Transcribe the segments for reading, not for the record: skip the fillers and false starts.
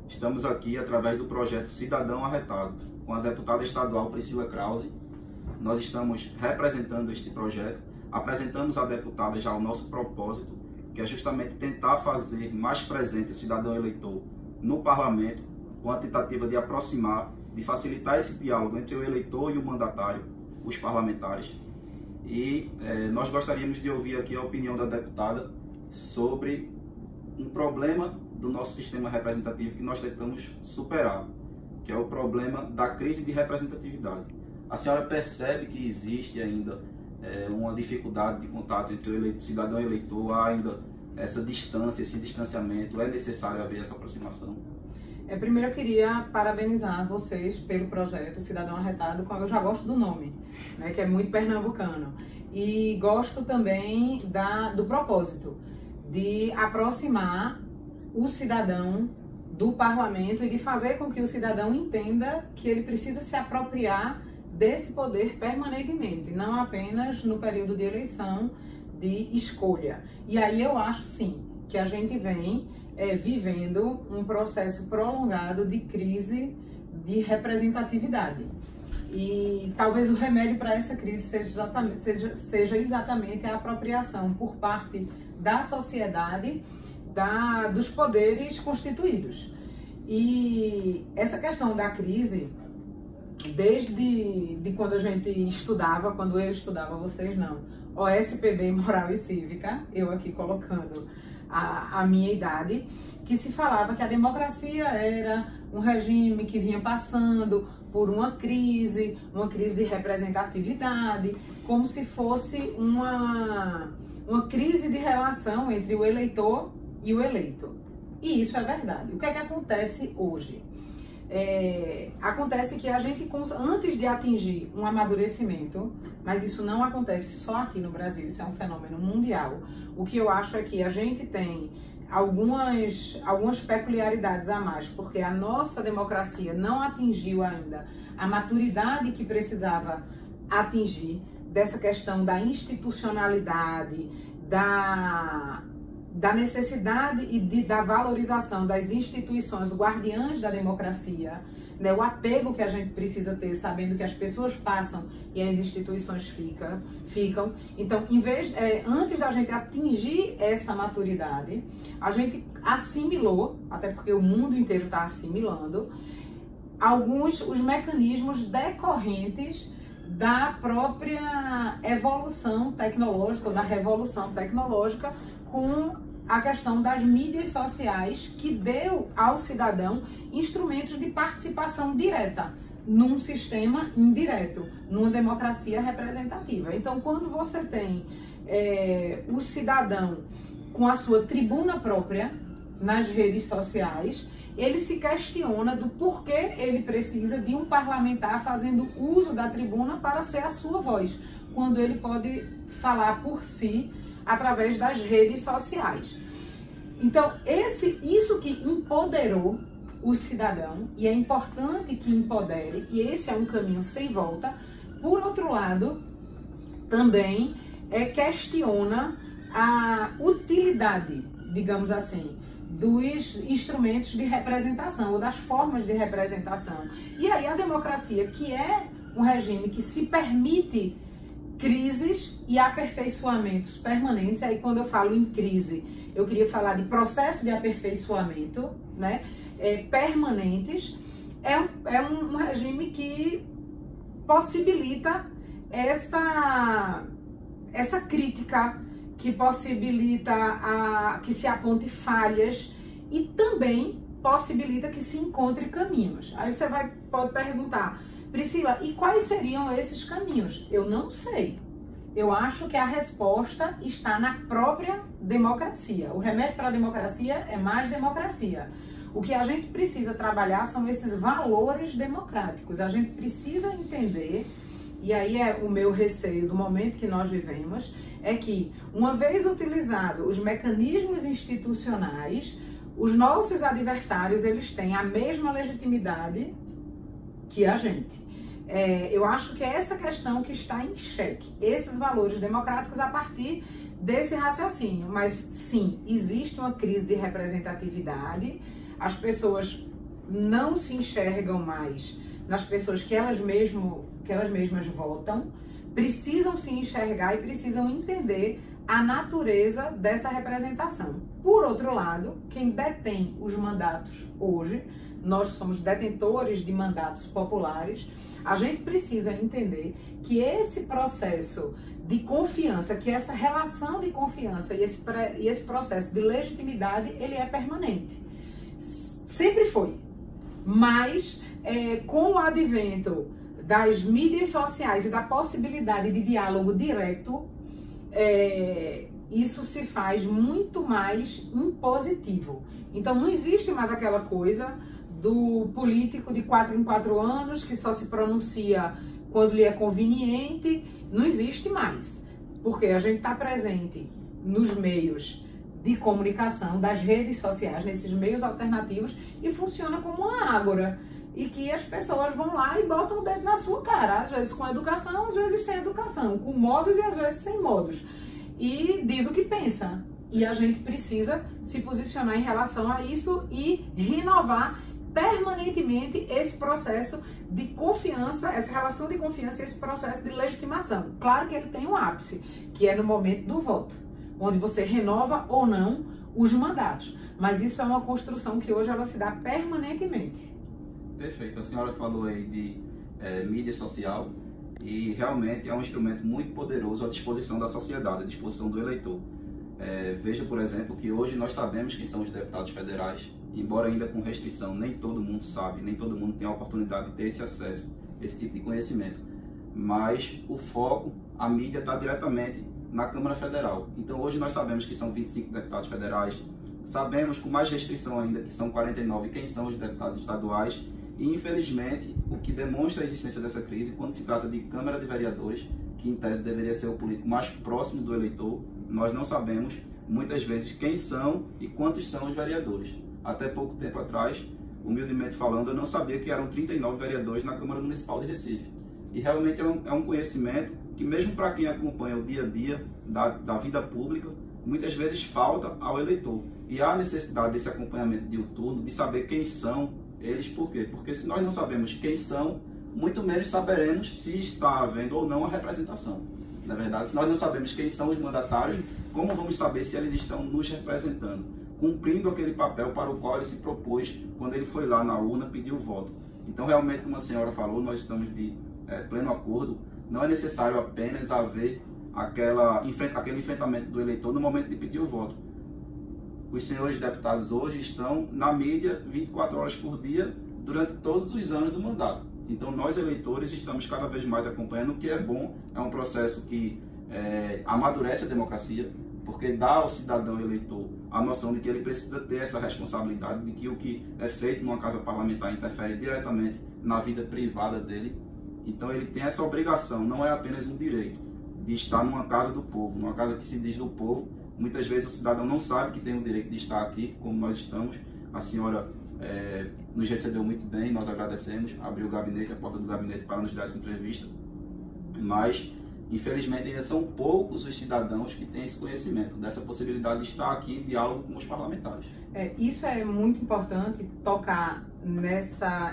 Estamos aqui através do projeto Cidadão Arretado, com a deputada estadual Priscila Krause. Nós estamos representando este projeto, apresentamos à deputada já o nosso propósito, que é justamente tentar fazer mais presente o cidadão eleitor no parlamento, com a tentativa de aproximar, de facilitar esse diálogo entre o eleitor e o mandatário, os parlamentares. E nós gostaríamos de ouvir aqui a opinião da deputada sobre um problema do nosso sistema representativo que nós tentamos superar, que é o problema da crise de representatividade. A senhora percebe que existe ainda uma dificuldade de contato entre o cidadão e o eleitor, há ainda essa distância, esse distanciamento, é necessário haver essa aproximação? Primeiro eu queria parabenizar vocês pelo projeto Cidadão Arretado, como eu já gosto do nome, né, que é muito pernambucano. E gosto também do propósito, de aproximar o cidadão do parlamento e de fazer com que o cidadão entenda que ele precisa se apropriar desse poder permanentemente, não apenas no período de eleição, de escolha. E aí eu acho sim que a gente vem vivendo um processo prolongado de crise de representatividade. E talvez o remédio para essa crise seja exatamente a apropriação por parte da sociedade dos poderes constituídos. E essa questão da crise, desde quando a gente estudava, quando eu estudava, vocês não, OSPB Moral e Cívica, eu aqui colocando a minha idade, que se falava que a democracia era um regime que vinha passando por uma crise de representatividade, como se fosse uma crise de relação entre o eleitor e o eleito. E isso é verdade. O que é que acontece hoje? Acontece que a gente, antes de atingir um amadurecimento, mas isso não acontece só aqui no Brasil, isso é um fenômeno mundial, o que eu acho é que a gente tem algumas peculiaridades a mais, porque a nossa democracia não atingiu ainda a maturidade que precisava atingir, dessa questão da institucionalidade, da necessidade e da valorização das instituições guardiãs da democracia, né? O apego que a gente precisa ter, sabendo que as pessoas passam e as instituições ficam. Então, antes da gente atingir essa maturidade, a gente assimilou, até porque o mundo inteiro está assimilando, os mecanismos decorrentes da própria evolução tecnológica, ou da revolução tecnológica, com a questão das mídias sociais, que deu ao cidadão instrumentos de participação direta num sistema indireto, numa democracia representativa. Então, quando você tem o cidadão com a sua tribuna própria nas redes sociais, ele se questiona do porquê ele precisa de um parlamentar fazendo uso da tribuna para ser a sua voz, quando ele pode falar por si através das redes sociais. Então, isso que empoderou o cidadão, e é importante que empodere, e esse é um caminho sem volta. Por outro lado, também questiona a utilidade, digamos assim, dos instrumentos de representação, ou das formas de representação. E aí a democracia, que é um regime que se permite crises e aperfeiçoamentos permanentes. Aí, quando eu falo em crise, eu queria falar de processo de aperfeiçoamento, né, permanentes. É um regime que possibilita essa crítica, que possibilita que se aponte falhas e também possibilita que se encontre caminhos. Aí você pode perguntar: Priscila, e quais seriam esses caminhos? Eu não sei. Eu acho que a resposta está na própria democracia. O remédio para a democracia é mais democracia. O que a gente precisa trabalhar são esses valores democráticos. A gente precisa entender, e aí é o meu receio do momento que nós vivemos, é que, uma vez utilizados os mecanismos institucionais, os nossos adversários, eles têm a mesma legitimidade que a gente. Eu acho que é essa questão que está em xeque, esses valores democráticos a partir desse raciocínio. Mas sim, existe uma crise de representatividade, as pessoas não se enxergam mais nas pessoas que elas mesmas votam, precisam se enxergar e precisam entender a natureza dessa representação. Por outro lado, quem detém os mandatos hoje, nós que somos detentores de mandatos populares, a gente precisa entender que esse processo de confiança, que essa relação de confiança e esse processo de legitimidade, ele é permanente. Sempre foi. Mas, com o advento das mídias sociais e da possibilidade de diálogo direto, isso se faz muito mais impositivo. Então, não existe mais aquela coisa do político de 4 em 4 anos que só se pronuncia quando lhe é conveniente. Não existe mais, porque a gente está presente nos meios de comunicação, das redes sociais, nesses meios alternativos, e funciona como uma ágora, e que as pessoas vão lá e botam o dedo na sua cara, às vezes com educação, às vezes sem educação, com modos e às vezes sem modos, e diz o que pensa. E a gente precisa se posicionar em relação a isso e renovar permanentemente esse processo de confiança, essa relação de confiança, esse processo de legitimação. Claro que ele tem um ápice, que é no momento do voto, onde você renova ou não os mandatos. Mas isso é uma construção que hoje ela se dá permanentemente. Perfeito. A senhora falou aí de mídia social e realmente é um instrumento muito poderoso à disposição da sociedade, à disposição do eleitor. Veja, por exemplo, que hoje nós sabemos quem são os deputados federais, embora ainda com restrição, nem todo mundo sabe, nem todo mundo tem a oportunidade de ter esse acesso, esse tipo de conhecimento. Mas o foco, a mídia está diretamente na Câmara Federal. Então hoje nós sabemos que são 25 deputados federais, sabemos com mais restrição ainda que são 49 quem são os deputados estaduais, e infelizmente o que demonstra a existência dessa crise, quando se trata de Câmara de Vereadores, que em tese deveria ser o político mais próximo do eleitor, nós não sabemos muitas vezes quem são e quantos são os vereadores. Até pouco tempo atrás, humildemente falando, eu não sabia que eram 39 vereadores na Câmara Municipal de Recife. E realmente é um conhecimento que, mesmo para quem acompanha o dia a dia da vida pública, muitas vezes falta ao eleitor. E há necessidade desse acompanhamento diuturno, de saber quem são eles. Por quê? Porque se nós não sabemos quem são, muito menos saberemos se está havendo ou não a representação. Na verdade, se nós não sabemos quem são os mandatários, como vamos saber se eles estão nos representando, cumprindo aquele papel para o qual ele se propôs quando ele foi lá na urna pedir o voto? Então, realmente, como a senhora falou, nós estamos de pleno acordo. Não é necessário apenas haver aquele enfrentamento do eleitor no momento de pedir o voto. Os senhores deputados hoje estão na mídia 24 horas por dia durante todos os anos do mandato. Então nós eleitores estamos cada vez mais acompanhando, o que é bom, é um processo que amadurece a democracia, porque dá ao cidadão eleitor a noção de que ele precisa ter essa responsabilidade, de que o que é feito numa casa parlamentar interfere diretamente na vida privada dele. Então ele tem essa obrigação, não é apenas um direito, de estar numa casa do povo, numa casa que se diz do povo. Muitas vezes o cidadão não sabe que tem o direito de estar aqui, como nós estamos. A senhora nos recebeu muito bem, nós agradecemos, abriu o gabinete, a porta do gabinete para nos dar essa entrevista. Mas, infelizmente, ainda são poucos os cidadãos que têm esse conhecimento, dessa possibilidade de estar aqui em diálogo com os parlamentares. Isso é muito importante, tocar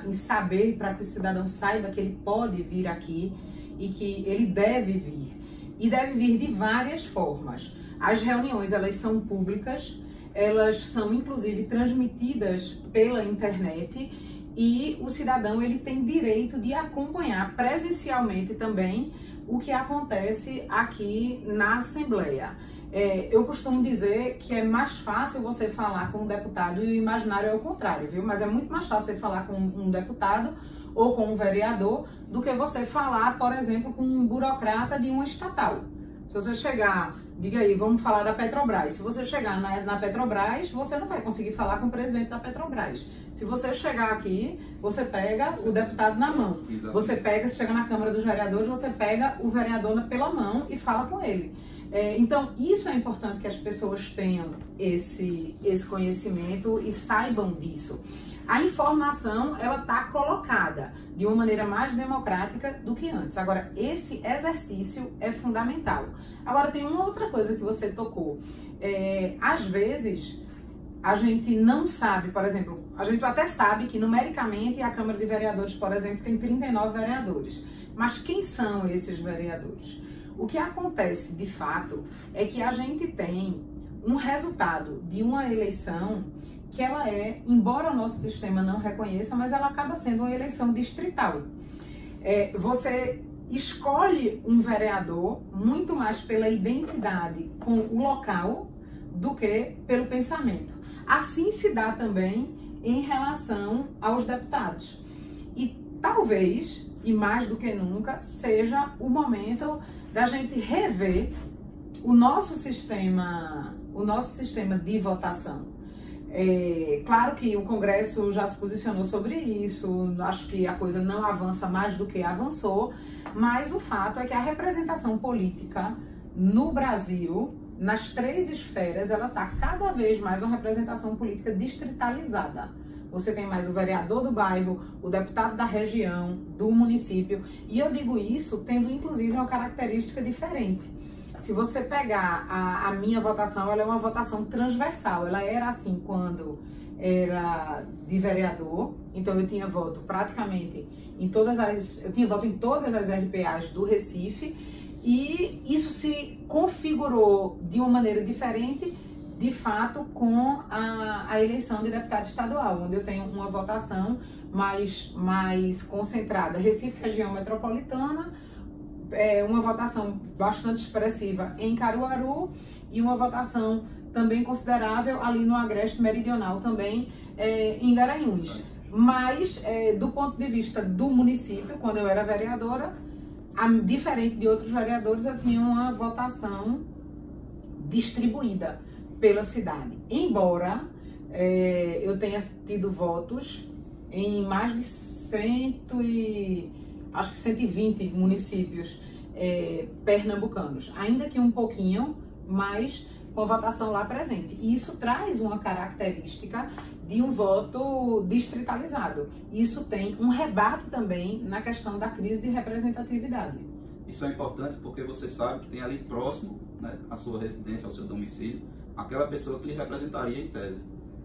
em saber, para que o cidadão saiba que ele pode vir aqui e que ele deve vir. E deve vir de várias formas. As reuniões, elas são públicas, elas são inclusive transmitidas pela internet, e o cidadão ele tem direito de acompanhar presencialmente também o que acontece aqui na Assembleia. Eu costumo dizer que é mais fácil você falar com um deputado, e o imaginário é o contrário, viu? Mas é muito mais fácil você falar com um deputado ou com um vereador do que você falar, por exemplo, com um burocrata de uma estatal. Se você chegar, diga aí, vamos falar da Petrobras. Se você chegar na Petrobras, você não vai conseguir falar com o presidente da Petrobras. Se você chegar aqui, você pega o deputado na mão. Exatamente. Se chega na Câmara dos Vereadores, você pega o vereador pela mão e fala com ele. Então, isso é importante que as pessoas tenham esse conhecimento e saibam disso. A informação, ela está colocada de uma maneira mais democrática do que antes. Agora, esse exercício é fundamental. Agora, tem uma outra coisa que você tocou. Às vezes, a gente não sabe, por exemplo, a gente até sabe que numericamente a Câmara de Vereadores, por exemplo, tem 39 vereadores. Mas quem são esses vereadores? O que acontece de fato é que a gente tem um resultado de uma eleição que ela embora o nosso sistema não reconheça, mas ela acaba sendo uma eleição distrital. Você escolhe um vereador muito mais pela identidade com o local do que pelo pensamento. Assim se dá também em relação aos deputados. E talvez, e mais do que nunca, seja o momento da gente rever o nosso sistema de votação. Claro que o Congresso já se posicionou sobre isso, acho que a coisa não avança mais do que avançou, mas o fato é que a representação política no Brasil, nas 3 esferas, ela está cada vez mais uma representação política distritalizada. Você tem mais o vereador do bairro, o deputado da região, do município, e eu digo isso tendo inclusive uma característica diferente. Se você pegar a minha votação, ela é uma votação transversal. Ela era assim quando era de vereador, então eu tinha voto praticamente em todas as RPAs do Recife, e isso se configurou de uma maneira diferente, de fato, com a eleição de deputado estadual, onde eu tenho uma votação mais concentrada. Recife, região metropolitana, uma votação bastante expressiva em Caruaru e uma votação também considerável ali no Agreste Meridional, também em Garanhuns. Mas, do ponto de vista do município, quando eu era vereadora, diferente de outros vereadores, eu tinha uma votação distribuída pela cidade. Embora eu tenha tido votos em mais de 120 municípios pernambucanos, ainda que um pouquinho, mas com a votação lá presente. E isso traz uma característica de um voto distritalizado. Isso tem um rebate também na questão da crise de representatividade. Isso é importante porque você sabe que tem ali próximo, né, à sua residência, ao seu domicílio, aquela pessoa que lhe representaria em tese.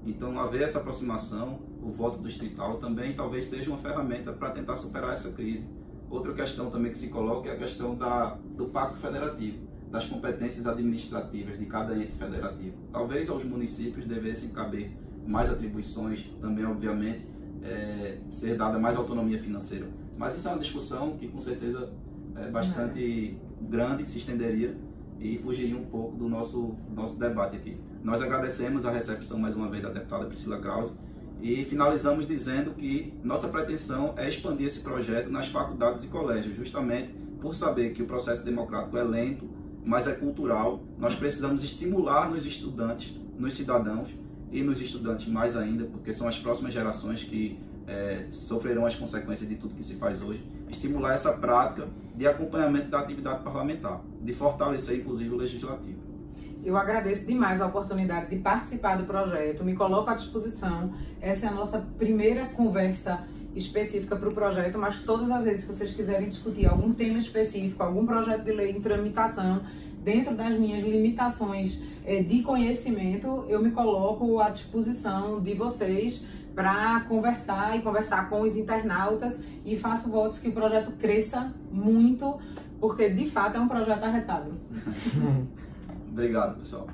Então, haver essa aproximação, o voto distrital também talvez seja uma ferramenta para tentar superar essa crise. Outra questão também que se coloca é a questão do pacto federativo, das competências administrativas de cada ente federativo. Talvez aos municípios devessem caber mais atribuições, também, obviamente, ser dada mais autonomia financeira. Mas isso é uma discussão que, com certeza, é bastante grande, se estenderia e fugiria um pouco do nosso debate aqui. Nós agradecemos a recepção, mais uma vez, da deputada Priscila Krause e finalizamos dizendo que nossa pretensão é expandir esse projeto nas faculdades e colégios, justamente por saber que o processo democrático é lento, mas é cultural. Nós precisamos estimular nos estudantes, nos cidadãos e nos estudantes mais ainda, porque são as próximas gerações que sofrerão as consequências de tudo que se faz hoje, estimular essa prática de acompanhamento da atividade parlamentar, de fortalecer, inclusive, o legislativo. Eu agradeço demais a oportunidade de participar do projeto, me coloco à disposição. Essa é a nossa primeira conversa específica para o projeto, mas todas as vezes que vocês quiserem discutir algum tema específico, algum projeto de lei em tramitação, dentro das minhas limitações de conhecimento, eu me coloco à disposição de vocês para conversar com os internautas, e faço votos que o projeto cresça muito, porque de fato é um projeto arretado. Obrigado, pessoal.